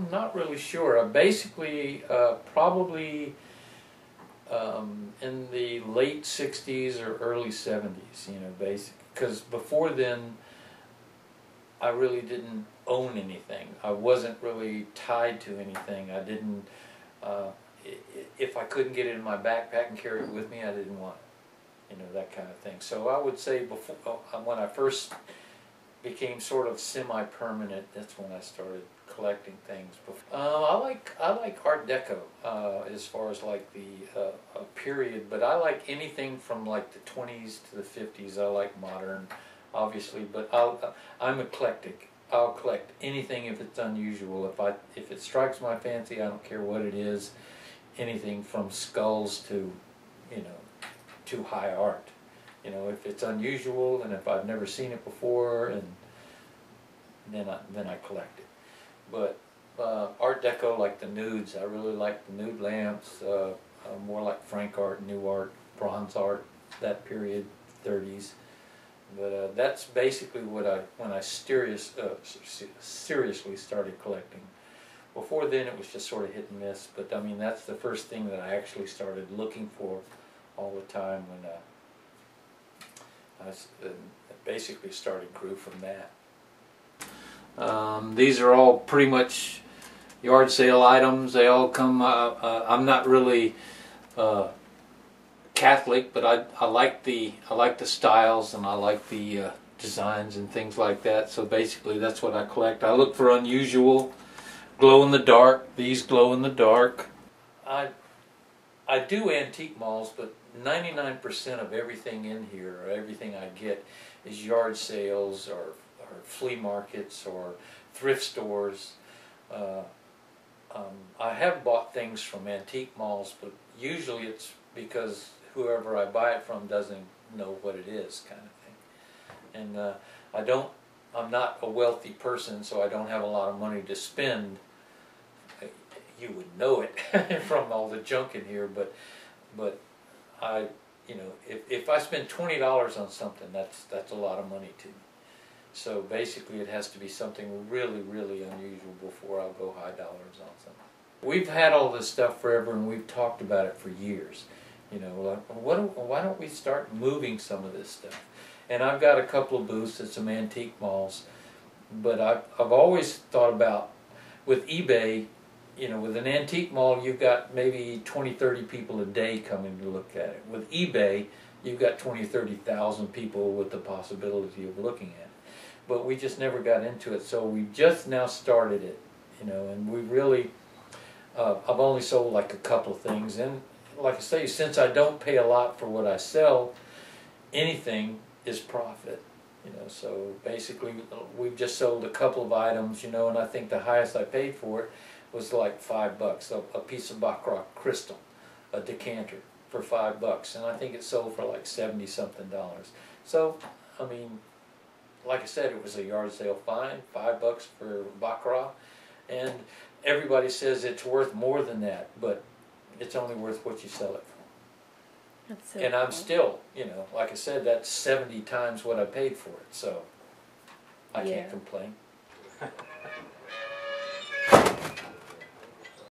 I'm not really sure. Basically, probably in the late 60s or early 70s, you know, because before then I really didn't own anything. I wasn't really tied to anything. I didn't, if I couldn't get it in my backpack and carry it with me, I didn't want it, you know, that kind of thing. So I would say before, when I first became sort of semi-permanent, that's when I started collecting things. I like Art Deco as far as like the period, but I like anything from like the 20s to the 50s. I like modern, obviously, but I'm eclectic. I'll collect anything if it's unusual. If it strikes my fancy, I don't care what it is. Anything from skulls to, you know, to high art. You know, if it's unusual and if I've never seen it before, and then I collect it. But Art Deco, like the nudes, I really like the nude lamps. More like Frank art, new art, bronze art, that period, 30s. But that's basically what when I seriously started collecting. Before then, it was just sort of hit and miss. But I mean, that's the first thing that I actually started looking for all the time when I basically grew from that. These are all pretty much yard sale items. They all come. I'm not really Catholic, but I like the styles, and I like the designs and things like that. So basically, that's what I collect. I look for unusual, glow in the dark. These glow in the dark. I do antique malls, but 99% of everything in here, or everything I get, is yard sales or flea markets or thrift stores. I have bought things from antique malls, but usually it's because whoever I buy it from doesn't know what it is, kind of thing. And I'm not a wealthy person, so I don't have a lot of money to spend. You would know it from all the junk in here, but you know, if I spend $20 on something, that's a lot of money to me. So basically, it has to be something really, really unusual before I'll go high dollars on something. We've had all this stuff forever, and we've talked about it for years. You know, like, why don't we start moving some of this stuff? And I've got a couple of booths at some antique malls, but I've always thought about, with eBay, you know, with an antique mall, you've got maybe 20, 30 people a day coming to look at it. With eBay, you've got 20, 30,000 people with the possibility of looking at it. But we just never got into it, so we just now started it, you know, and we really, I've only sold like a couple of things, and like I say, since I don't pay a lot for what I sell, anything is profit, you know, so basically we've just sold a couple of items, you know, and I think the highest I paid for it was like $5, a piece of Baccarat crystal, a decanter for $5, and I think it sold for like $70-something. So, I mean, like I said, it was a yard sale find, $5 for Baccarat, and everybody says it's worth more than that, but it's only worth what you sell it for. That's so and cool. I'm still, you know, like I said, that's 70 times what I paid for it, so I can't complain.